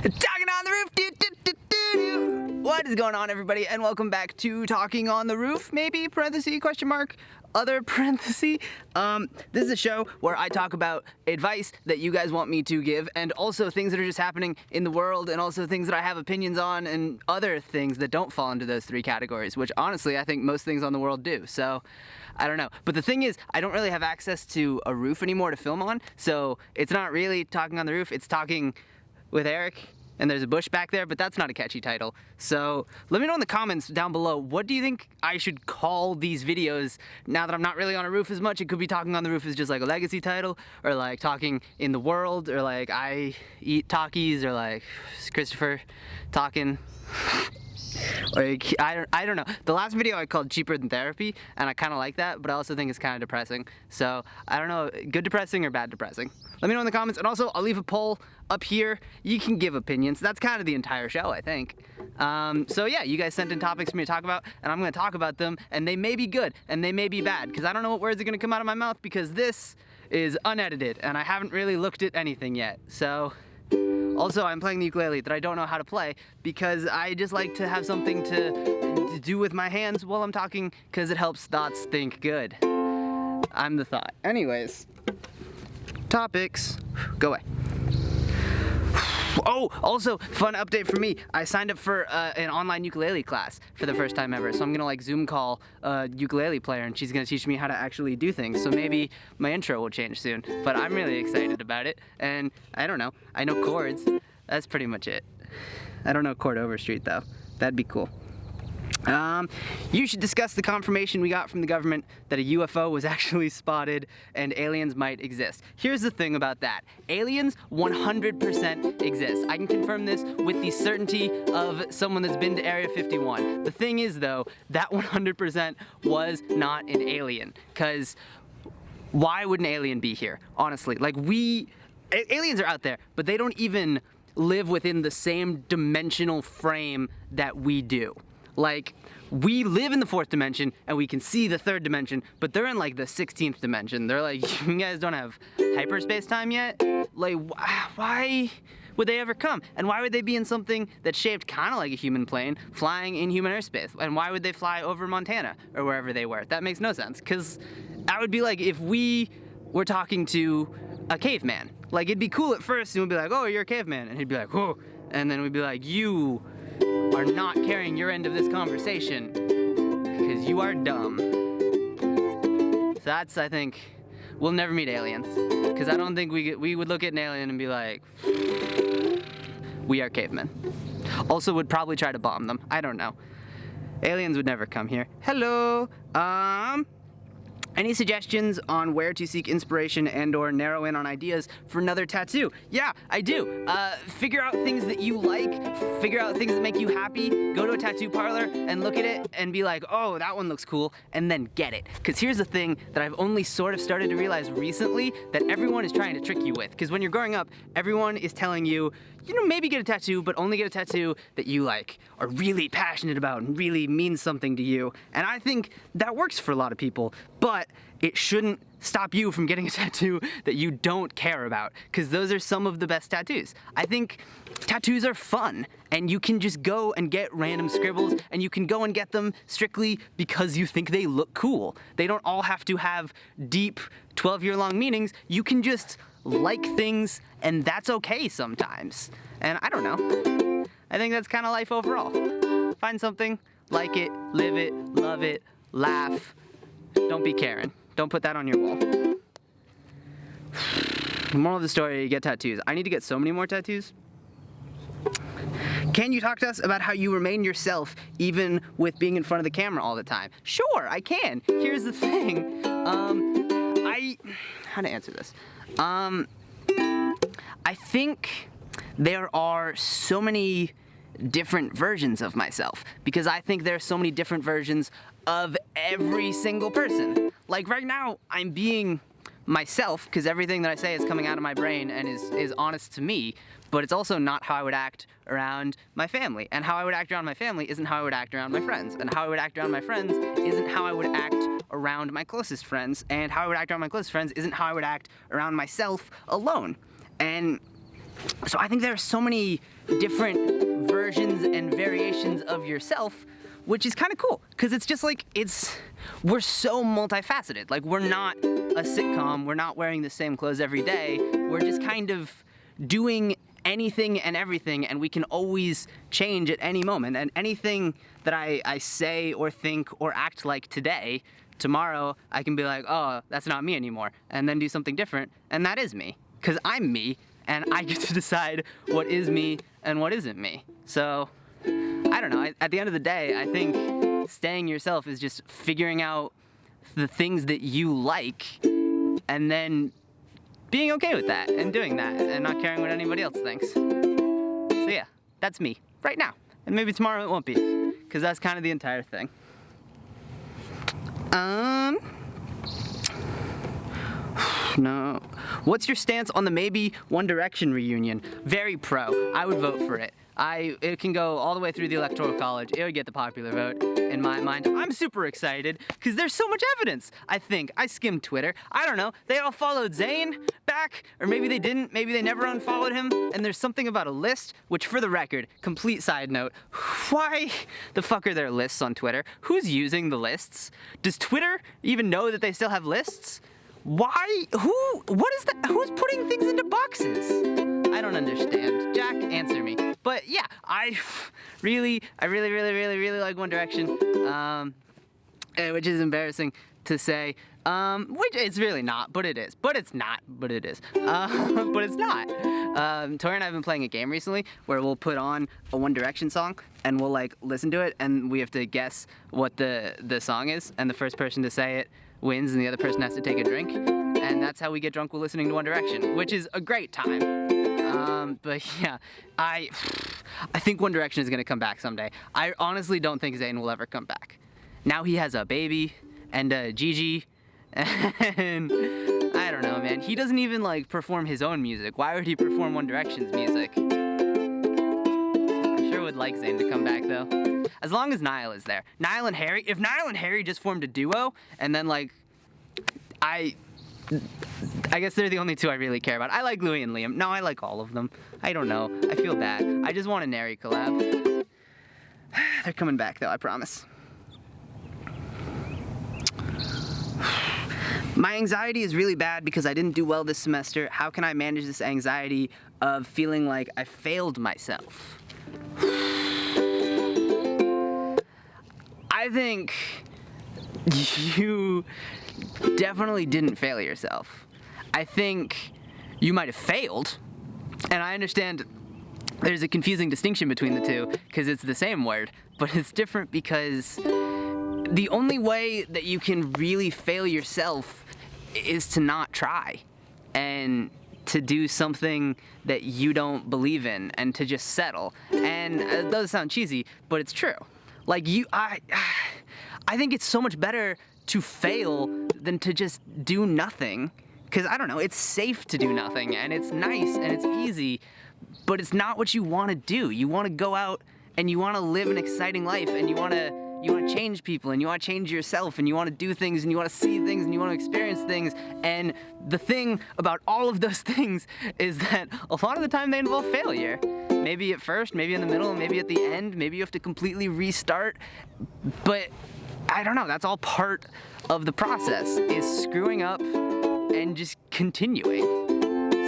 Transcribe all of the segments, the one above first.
Talking on the roof. What is going on, everybody, and welcome back to Talking on the Roof, maybe, parenthesis, question mark, other parenthesis. This is a show where I talk about advice that you guys want me to give, and also things that are just happening in the world, and also things that I have opinions on, and other things that don't fall into those three categories, which honestly I think most things on the world do. So I don't know. But the thing is, I don't really have access to a roof anymore to film on, so it's not really Talking on the Roof, it's Talking with Eric, and there's a bush back there, but that's not a catchy title. So let me know in the comments down below, what do you think I should call these videos now that I'm not really on a roof as much? It could be Talking on the Roof as just like a legacy title, or like Talking in the World, or like I Eat Talkies, or like Christopher Talking. Like, I don't know. The last video I called Cheaper Than Therapy, and I kind of like that, but I also think it's kind of depressing. So I don't know, good depressing or bad depressing? Let me know in the comments, and also I'll leave a poll up here. You can give opinions. That's kind of the entire show, I think. So yeah, you guys sent in topics for me to talk about, and I'm going to talk about them, and they may be good, and they may be bad, because I don't know what words are going to come out of my mouth, because this is unedited, and I haven't really looked at anything yet. So also, I'm playing the ukulele that I don't know how to play because I just like to have something to do with my hands while I'm talking because it helps thoughts think good. I'm the thought. Anyways, topics, go away. Oh, also, fun update for me. I signed up for an online ukulele class for the first time ever. So I'm gonna like Zoom call a ukulele player and she's gonna teach me how to actually do things. So maybe my intro will change soon, but I'm really excited about it. And I don't know, I know chords. That's pretty much it. I don't know chord overstreet though. That'd be cool. You should discuss the confirmation we got from the government that a UFO was actually spotted and aliens might exist. Here's the thing about that. Aliens 100% exist. I can confirm this with the certainty of someone that's been to Area 51. The thing is though, that 100% was not an alien. Cause why would an alien be here? Honestly, like aliens are out there, but they don't even live within the same dimensional frame that we do. Like, we live in the fourth dimension and we can see the third dimension, but they're in like the 16th dimension. They're like, you guys don't have hyperspace time yet? Like, why would they ever come? And why would they be in something that's shaped kind of like a human plane, flying in human airspace? And why would they fly over Montana or wherever they were? That makes no sense, because that would be like if we were talking to a caveman. Like, it'd be cool at first, and we'd be like, oh, you're a caveman. And he'd be like, whoa. And then we'd be like, you are not carrying your end of this conversation because you are dumb. So that's, I think, we'll never meet aliens, because I don't think we would look at an alien and be like, we are cavemen. Also would probably try to bomb them. I don't know. Aliens would never come here. Hello. Any suggestions on where to seek inspiration and or narrow in on ideas for another tattoo? Yeah, I do. Figure out things that you like, figure out things that make you happy, go to a tattoo parlor and look at it and be like, oh, that one looks cool, and then get it. Because here's the thing that I've only sort of started to realize recently that everyone is trying to trick you with. Because when you're growing up, everyone is telling you, you know, maybe get a tattoo, but only get a tattoo that you like, are really passionate about and really means something to you. And I think that works for a lot of people, but it shouldn't stop you from getting a tattoo that you don't care about, because those are some of the best tattoos. I think tattoos are fun, and you can just go and get random scribbles, and you can go and get them strictly because you think they look cool. They don't all have to have deep 12-year-long meanings. You can just like things, and that's okay sometimes. And I don't know. I think that's kind of life overall. Find something, like it, live it, love it, laugh. Don't be Karen. Don't put that on your wall. The moral of the story, get tattoos. I need to get so many more tattoos. Can you talk to us about how you remain yourself even with being in front of the camera all the time? Sure, I can. Here's the thing. How to answer this? I think there are so many different versions of myself, because I think there are so many different versions of every single person. Like right now, I'm being myself because everything that I say is coming out of my brain and is honest to me, but it's also not how I would act around my family. And how I would act around my family isn't how I would act around my friends. And how I would act around my friends isn't how I would act around my closest friends. And how I would act around my closest friends isn't how I would act around myself alone. And So I think there are so many different versions and variations of yourself, which is kind of cool, because it's just like, we're so multifaceted. Like, we're not a sitcom, we're not wearing the same clothes every day, we're just kind of doing anything and everything, and we can always change at any moment. And anything that I say or think or act like today, tomorrow I can be like, oh, that's not me anymore, and then do something different, and that is me, because I'm me, and I get to decide what is me and what isn't me. So, I don't know, at the end of the day, I think staying yourself is just figuring out the things that you like, and then being okay with that, and doing that, and not caring what anybody else thinks. So yeah, that's me, right now. And maybe tomorrow it won't be, because that's kind of the entire thing. No. What's your stance on the maybe One Direction reunion? Very pro. I would vote for it. It can go all the way through the Electoral College. It would get the popular vote, in my mind. I'm super excited, because there's so much evidence, I think. I skimmed Twitter. I don't know. They all followed Zayn back, or maybe they didn't. Maybe they never unfollowed him. And there's something about a list, which, for the record, complete side note, why the fuck are there lists on Twitter? Who's using the lists? Does Twitter even know that they still have lists? Why? What is that? Who's putting things into boxes? I don't understand. Jack, answer me. But yeah, I really like One Direction, which is embarrassing to say, which it's really not, but it is. But it's not, but it is. But it's not. Tori and I have been playing a game recently where we'll put on a One Direction song and we'll like listen to it, and we have to guess what the song is, and the first person to say it wins, and the other person has to take a drink, and that's how we get drunk while listening to One Direction, which is a great time. But yeah, I think One Direction is gonna come back someday. I honestly don't think Zayn will ever come back. Now he has a baby and a Gigi, and I don't know, man. He doesn't even like perform his own music. Why would he perform One Direction's music? I sure would like Zayn to come back though. As long as Niall is there. Niall and Harry, if Niall and Harry just formed a duo, and then like, I guess they're the only two I really care about. I like Louis and Liam. No, I like all of them. I don't know. I feel bad. I just want a Nary collab. They're coming back though, I promise. My anxiety is really bad because I didn't do well this semester. How can I manage this anxiety of feeling like I failed myself? I think you definitely didn't fail yourself. I think you might have failed, and I understand there's a confusing distinction between the two because it's the same word, but it's different because the only way that you can really fail yourself is to not try and to do something that you don't believe in and to just settle. And it does sound cheesy, but it's true. Like I think it's so much better to fail than to just do nothing. Because I don't know, it's safe to do nothing, and it's nice and it's easy, but it's not what you want to do. You want to go out and you want to live an exciting life, and you want to change people, and you want to change yourself, and you want to do things, and you want to see things, and you want to experience things. And the thing about all of those things is that a lot of the time they involve failure. Maybe at first, maybe in the middle, maybe at the end, maybe you have to completely restart. But I don't know, that's all part of the process, is screwing up and just continuing.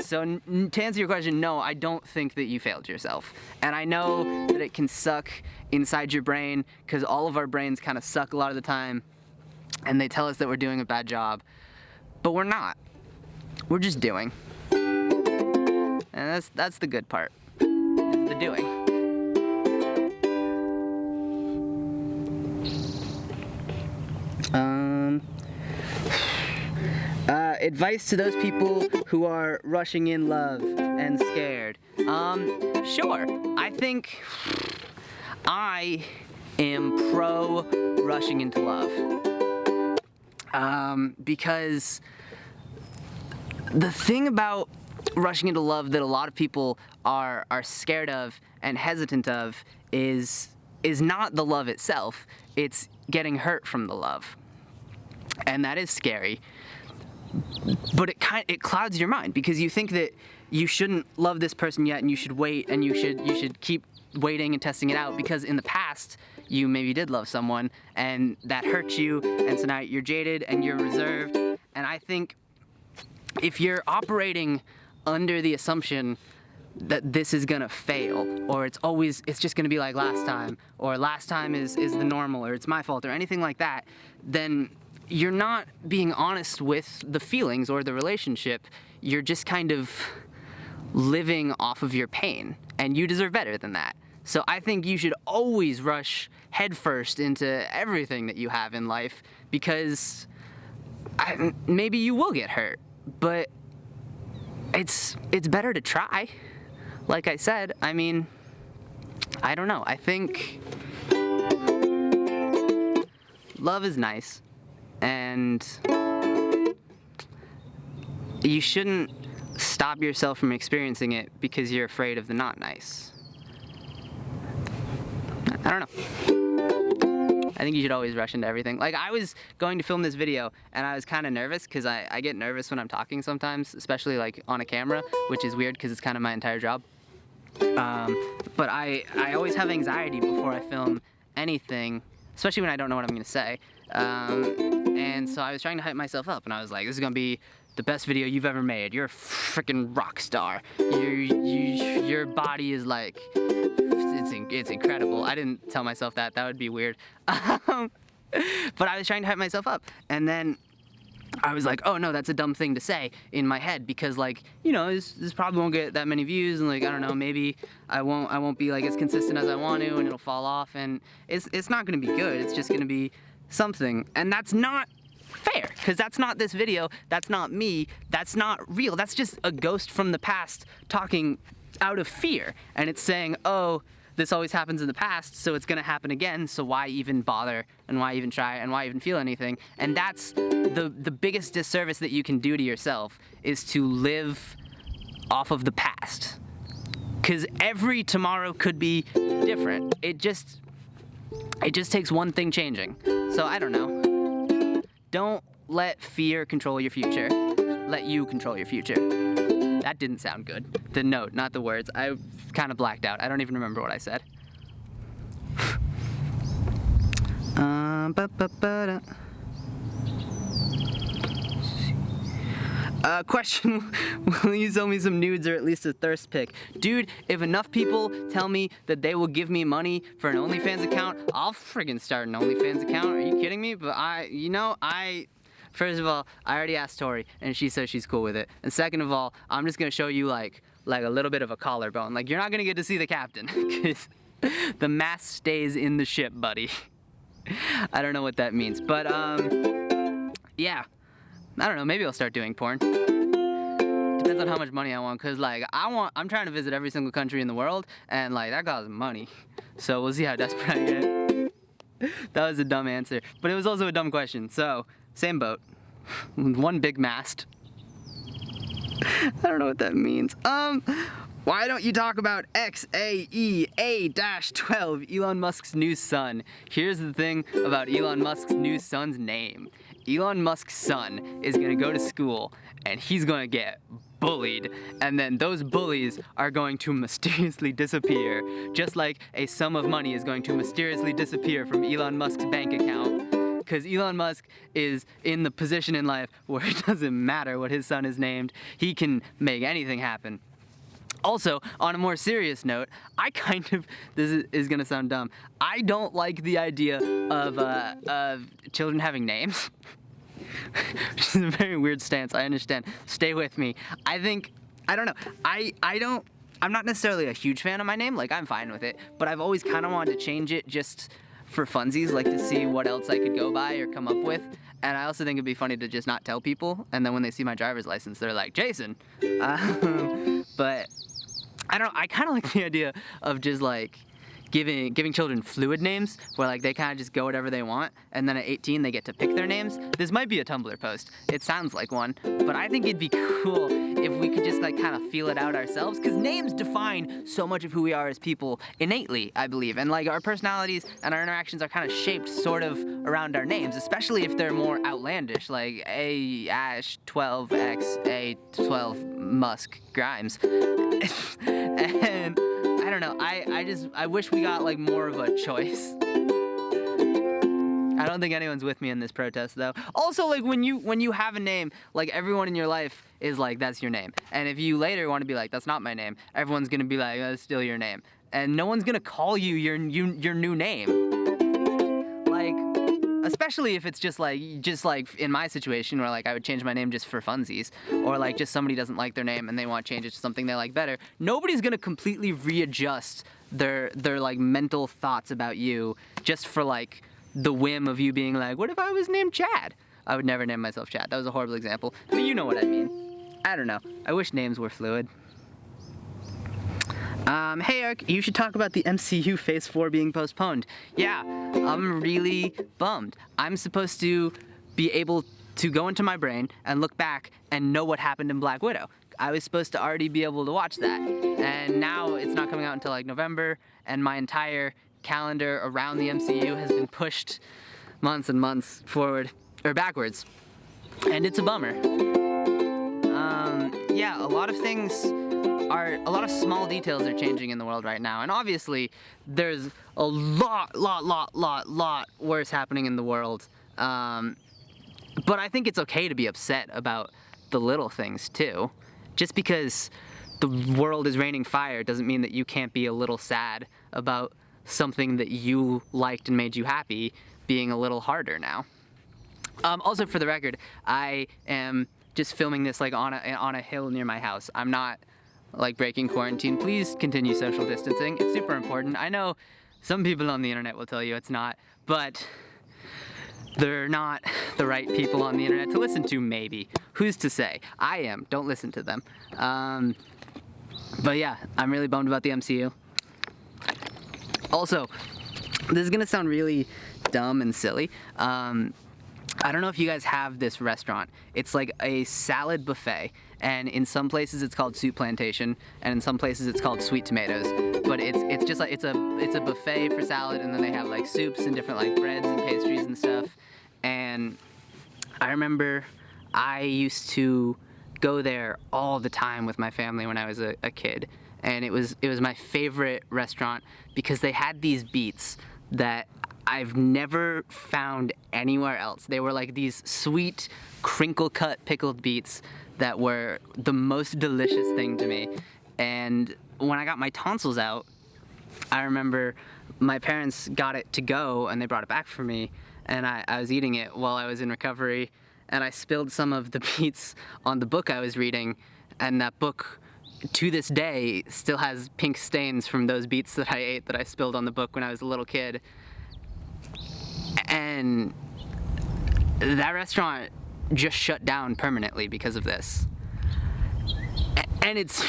So to answer your question, no, I don't think that you failed yourself. And I know that it can suck inside your brain, because all of our brains kind of suck a lot of the time, and they tell us that we're doing a bad job. But we're not. We're just doing. And that's the good part, is the doing. Advice to those people who are rushing in love and scared. Sure. I think I am pro rushing into love. Because the thing about rushing into love that a lot of people are scared of and hesitant of is not the love itself. It's getting hurt from the love. And that is scary. But it clouds your mind, because you think that you shouldn't love this person yet, and you should wait, and you should keep waiting and testing it out, because in the past you maybe did love someone and that hurt you, and so now you're jaded and you're reserved. And I think if you're operating under the assumption that this is gonna fail, or it's just gonna be like last time, or last time is the normal, or it's my fault, or anything like that, then you're not being honest with the feelings or the relationship. You're just kind of living off of your pain, and you deserve better than that. So I think you should always rush headfirst into everything that you have in life, because maybe you will get hurt, but it's better to try. Like I said, I mean, I don't know. I think love is nice, and you shouldn't stop yourself from experiencing it because you're afraid of the not nice. I don't know. I think you should always rush into everything. Like, I was going to film this video, and I was kind of nervous, because I get nervous when I'm talking sometimes, especially like on a camera, which is weird because it's kind of my entire job. But I always have anxiety before I film anything, especially when I don't know what I'm going to say. And so I was trying to hype myself up, and I was like, this is going to be the best video you've ever made. You're a freaking rock star. Your body is like, it's incredible. I didn't tell myself that. That would be weird. But I was trying to hype myself up, and then I was like, oh no, that's a dumb thing to say in my head, because, like, you know, this probably won't get that many views, and like, I don't know, maybe I won't be like as consistent as I want to, and it'll fall off, and it's not gonna be good. It's just gonna be something, and that's not fair, because that's not this video, that's not me, that's not real. That's just a ghost from the past talking out of fear, and it's saying, oh, this always happens in the past, so it's gonna happen again, so why even bother, and why even try, and why even feel anything? And that's the biggest disservice that you can do to yourself, is to live off of the past. Because every tomorrow could be different. It just takes one thing changing. So I don't know. Don't let fear control your future. Let you control your future. That didn't sound good. The note, not the words. I kind of blacked out. I don't even remember what I said. Question, will you sell me some nudes or at least a thirst pic? Dude, if enough people tell me that they will give me money for an OnlyFans account, I'll friggin' start an OnlyFans account. Are you kidding me? But first of all, I already asked Tori, and she says she's cool with it. And second of all, I'm just gonna show you like a little bit of a collarbone. Like, you're not gonna get to see the captain, because the mast stays in the ship, buddy. I don't know what that means, but yeah. I don't know, maybe I'll start doing porn. Depends on how much money I want, because like I'm trying to visit every single country in the world, and like that costs money. So we'll see how desperate I get. That was a dumb answer, but it was also a dumb question. So, same boat. One big mast. I don't know what that means. Why don't you talk about XAEA-12, Elon Musk's new son? Here's the thing about Elon Musk's new son's name. Elon Musk's son is gonna go to school, and he's gonna get bullied, and then those bullies are going to mysteriously disappear, just like a sum of money is going to mysteriously disappear from Elon Musk's bank account, because Elon Musk is in the position in life where it doesn't matter what his son is named. He can make anything happen. Also, on a more serious note, this is gonna sound dumb, I don't like the idea of children having names. Which is a very weird stance, I understand. Stay with me. I don't know, I'm not necessarily a huge fan of my name, like I'm fine with it, but I've always kind of wanted to change it just for funsies, like to see what else I could go by or come up with. And I also think it'd be funny to just not tell people, and then when they see my driver's license, they're like, Jason. But I don't know, I kind of like the idea of just like giving children fluid names, where like they kind of just go whatever they want, and then at 18 they get to pick their names. This might be a Tumblr post. It sounds like one, but I think it'd be cool if we could just like kind of feel it out ourselves, because names define so much of who we are as people innately, I believe, and like our personalities and our interactions are kind of shaped sort of around our names, especially if they're more outlandish, like A-12X, A12 Musk Grimes. And I don't know, I wish we got like more of a choice. I don't think anyone's with me in this protest though. Also, like when you have a name, like everyone in your life is like, that's your name. And if you later want to be like, that's not my name, everyone's gonna be like, that's still your name. And no one's gonna call you your new name. Like, especially if it's just like in my situation where like I would change my name just for funsies, or like just somebody doesn't like their name and they want to change it to something they like better. Nobody's gonna completely readjust their like mental thoughts about you just for like the whim of you being like, what if I was named Chad? I would never name myself Chad. That was a horrible example, but you know what I mean. I don't know. I wish names were fluid. Hey Eric, you should talk about the MCU Phase 4 being postponed. Yeah, I'm really bummed. I'm supposed to be able to go into my brain and look back and know what happened in Black Widow. I was supposed to already be able to watch that, and now it's not coming out until like November, and my entire calendar around the MCU has been pushed months and months forward or backwards, and it's a bummer. Yeah, a lot of small details are changing in the world right now, and obviously there's a lot worse happening in the world, but I think it's okay to be upset about the little things too. Just because the world is raining fire doesn't mean that you can't be a little sad about something that you liked and made you happy being a little harder now. Also, for the record, I am just filming this like on a hill near my house. I'm not like breaking quarantine. Please continue social distancing. It's super important. I know some people on the internet will tell you it's not, but they're not the right people on the internet to listen to, maybe. Who's to say? I am. Don't listen to them. But yeah, I'm really bummed about the MCU. Also, this is gonna sound really dumb and silly. I don't know if you guys have this restaurant. It's like a salad buffet, and in some places it's called Soup Plantation, and in some places it's called Sweet Tomatoes. But it's just like it's a buffet for salad, and then they have like soups and different like breads and pastries and stuff. And I remember I used to go there all the time with my family when I was a kid, and it was my favorite restaurant because they had these beets that I've never found anywhere else. They were like these sweet, crinkle-cut pickled beets that were the most delicious thing to me. And when I got my tonsils out, I remember my parents got it to go and they brought it back for me, and I was eating it while I was in recovery, and I spilled some of the beets on the book I was reading, and that book to this day still has pink stains from those beets that I ate that I spilled on the book when I was a little kid. And that restaurant just shut down permanently because of this. And it's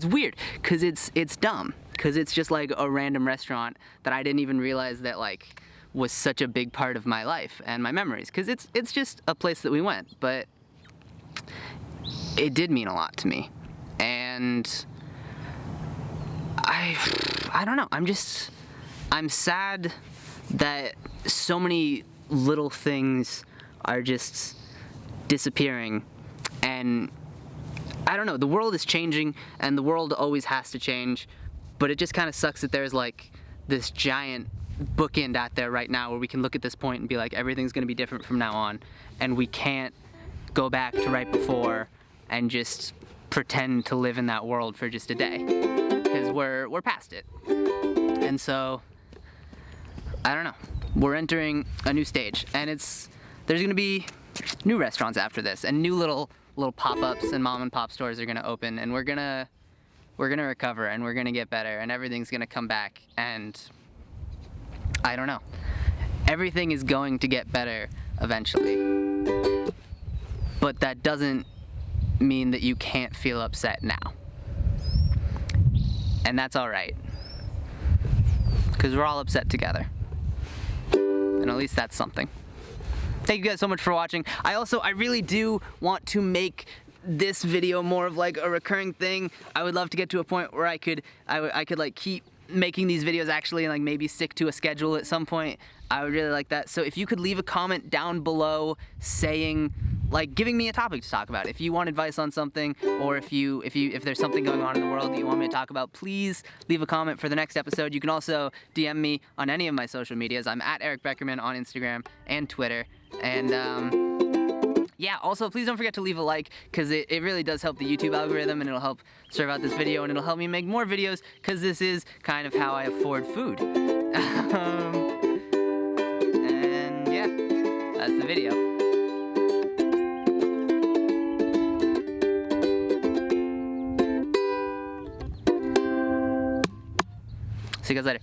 weird because it's dumb, because it's just like a random restaurant that I didn't even realize that like was such a big part of my life and my memories, because it's just a place that we went, but it did mean a lot to me. And I don't know, I'm sad that so many little things are just disappearing. And I don't know, the world is changing, and the world always has to change, but it just kind of sucks that there's like this giant bookend out there right now where we can look at this point and be like, everything's going to be different from now on, and we can't go back to right before and just pretend to live in that world for just a day, because we're past it. And so I don't know, we're entering a new stage, and there's going to be new restaurants after this, and new little pop-ups and mom and pop stores are going to open, and we're going to recover, and we're going to get better, and everything's going to come back. And I don't know, everything is going to get better eventually, but that doesn't mean that you can't feel upset now, and that's all right, because we're all upset together, and at least that's something. Thank you guys so much for watching. I really do want to make this video more of like a recurring thing. I would love to get to a point where I could like keep making these videos actually, and like maybe stick to a schedule at some point. I would really like that. So if you could leave a comment down below saying like giving me a topic to talk about. If you want advice on something, or if there's something going on in the world that you want me to talk about, please leave a comment for the next episode. You can also DM me on any of my social medias. I'm at Eric Beckerman on Instagram and Twitter. And yeah, also please don't forget to leave a like, because it really does help the YouTube algorithm, and it'll help serve out this video, and it'll help me make more videos, because this is kind of how I afford food. And yeah, that's the video. See you guys later.